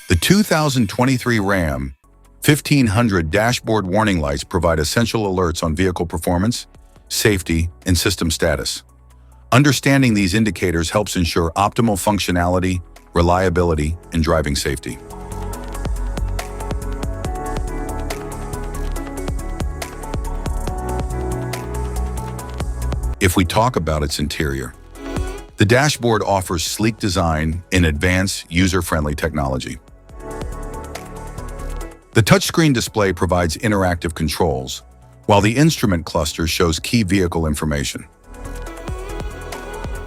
The 2023 Ram 1500 dashboard warning lights provide essential alerts on vehicle performance, safety, and system status. Understanding these indicators helps ensure optimal functionality, reliability, and driving safety. If we talk about its interior, the dashboard offers sleek design and advanced user-friendly technology. The touchscreen display provides interactive controls, while the instrument cluster shows key vehicle information.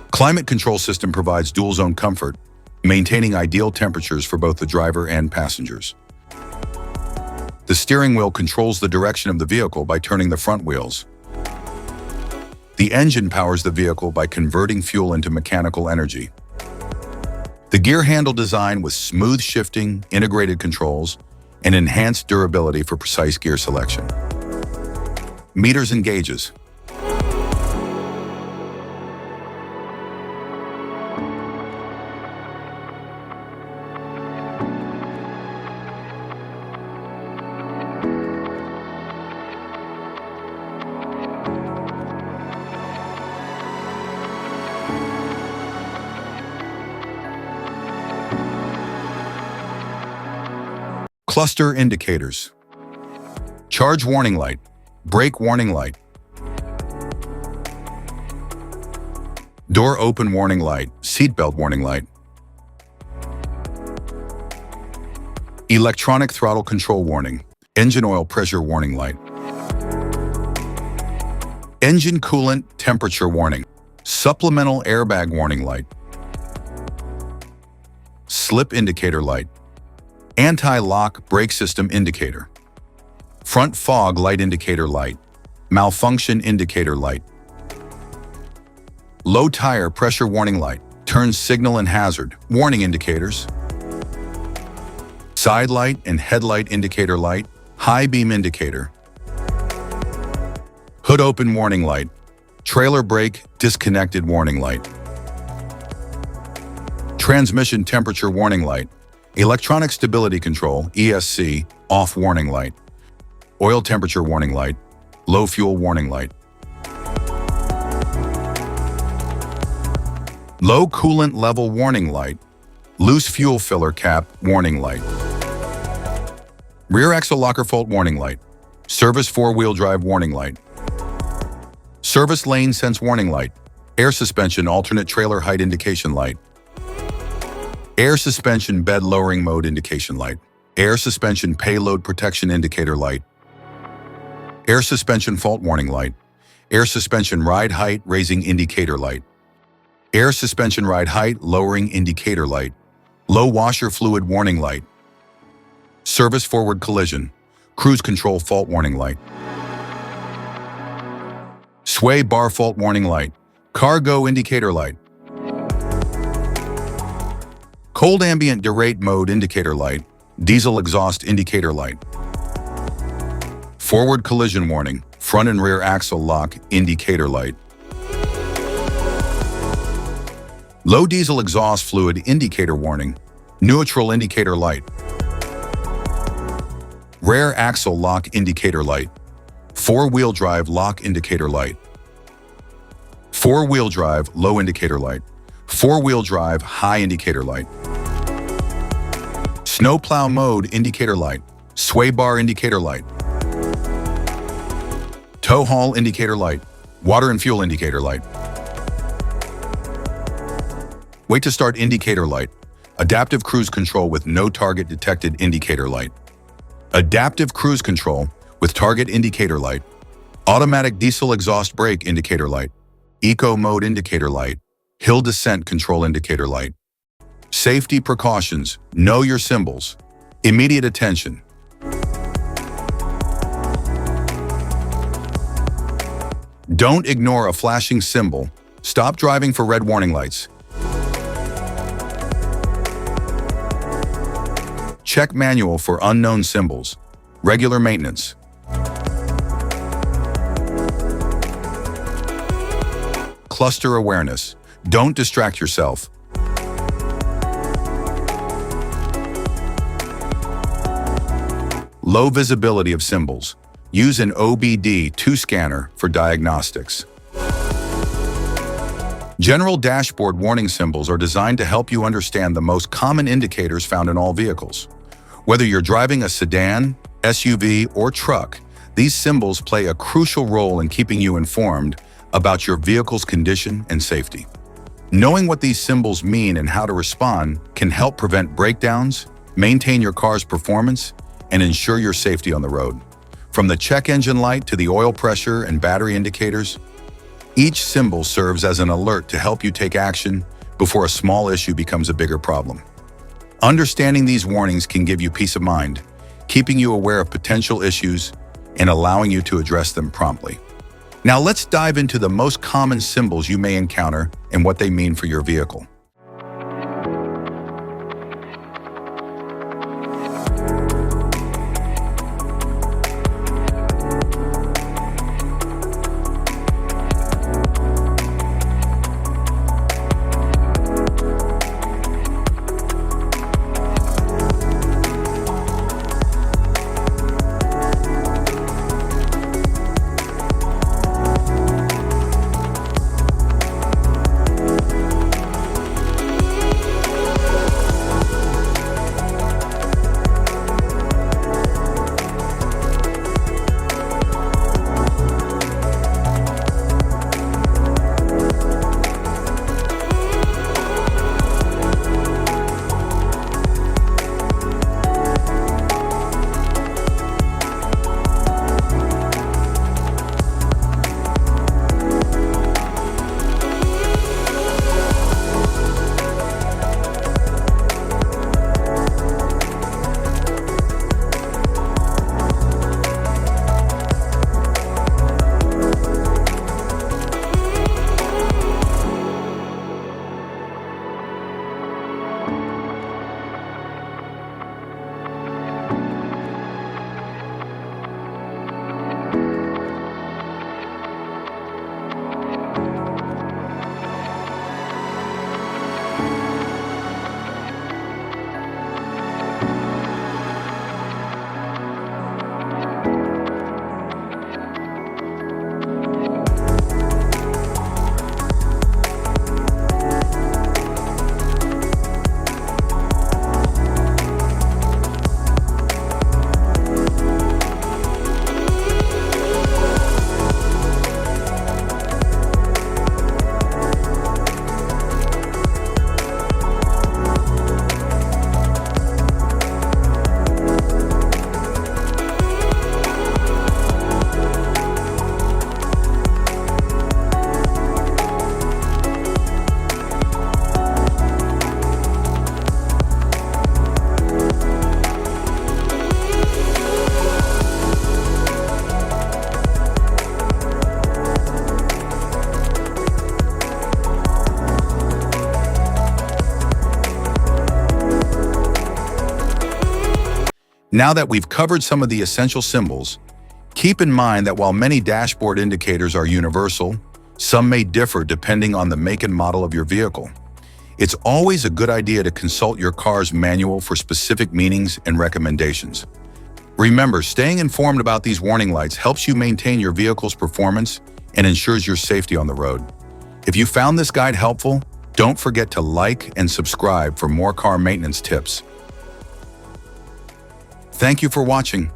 Climate control system provides dual-zone comfort, maintaining ideal temperatures for both the driver and passengers. The steering wheel controls the direction of the vehicle by turning the front wheels. The engine powers the vehicle by converting fuel into mechanical energy. The gear handle design with smooth shifting, integrated controls, and enhanced durability for precise gear selection. Meters and gauges. Cluster indicators. Charge warning light, brake warning light, door open warning light, seatbelt warning light, electronic throttle control warning, engine oil pressure warning light, engine coolant temperature warning, supplemental airbag warning light, slip indicator light, anti-lock brake system indicator, front fog light indicator light, malfunction indicator light, low tire pressure warning light, turn signal and hazard warning indicators, side light and headlight indicator light, high beam indicator, hood open warning light, trailer brake disconnected warning light, transmission temperature warning light, electronic stability control, ESC, off warning light, oil temperature warning light, low fuel warning light, low coolant level warning light, loose fuel filler cap warning light, rear axle locker fault warning light, service four-wheel drive warning light, service lane sense warning light, air suspension alternate trailer height indication light, air suspension bed lowering mode indication light, air suspension payload protection indicator light, air suspension fault warning light, air suspension ride height raising indicator light, air suspension ride height lowering indicator light, low washer fluid warning light, service forward collision, cruise control fault warning light, sway bar fault warning light, cargo indicator light, cold ambient derate mode indicator light, diesel exhaust indicator light, forward collision warning, front and rear axle lock indicator light, low diesel exhaust fluid indicator warning, neutral indicator light, rear axle lock indicator light, four-wheel drive lock indicator light, four-wheel drive low indicator light, four-wheel drive high indicator light, snowplow mode indicator light, sway bar indicator light, tow haul indicator light, water and fuel indicator light, wait to start indicator light, adaptive cruise control with no target detected indicator light, adaptive cruise control with target indicator light, automatic diesel exhaust brake indicator light, eco mode indicator light, hill descent control indicator light, safety precautions, know your symbols, immediate attention. Don't ignore a flashing symbol. Stop driving for red warning lights. Check manual for unknown symbols. Regular maintenance. Cluster awareness. Don't distract yourself. Low visibility of symbols. Use an OBD2 scanner for diagnostics. General dashboard warning symbols are designed to help you understand the most common indicators found in all vehicles. Whether you're driving a sedan, SUV, or truck, these symbols play a crucial role in keeping you informed about your vehicle's condition and safety. Knowing what these symbols mean and how to respond can help prevent breakdowns, maintain your car's performance, and ensure your safety on the road. From the check engine light to the oil pressure and battery indicators, each symbol serves as an alert to help you take action before a small issue becomes a bigger problem. Understanding these warnings can give you peace of mind, keeping you aware of potential issues and allowing you to address them promptly. Now let's dive into the most common symbols you may encounter and what they mean for your vehicle. Now that we've covered some of the essential symbols, keep in mind that while many dashboard indicators are universal, some may differ depending on the make and model of your vehicle. It's always a good idea to consult your car's manual for specific meanings and recommendations. Remember, staying informed about these warning lights helps you maintain your vehicle's performance and ensures your safety on the road. If you found this guide helpful, don't forget to like and subscribe for more car maintenance tips. Thank you for watching.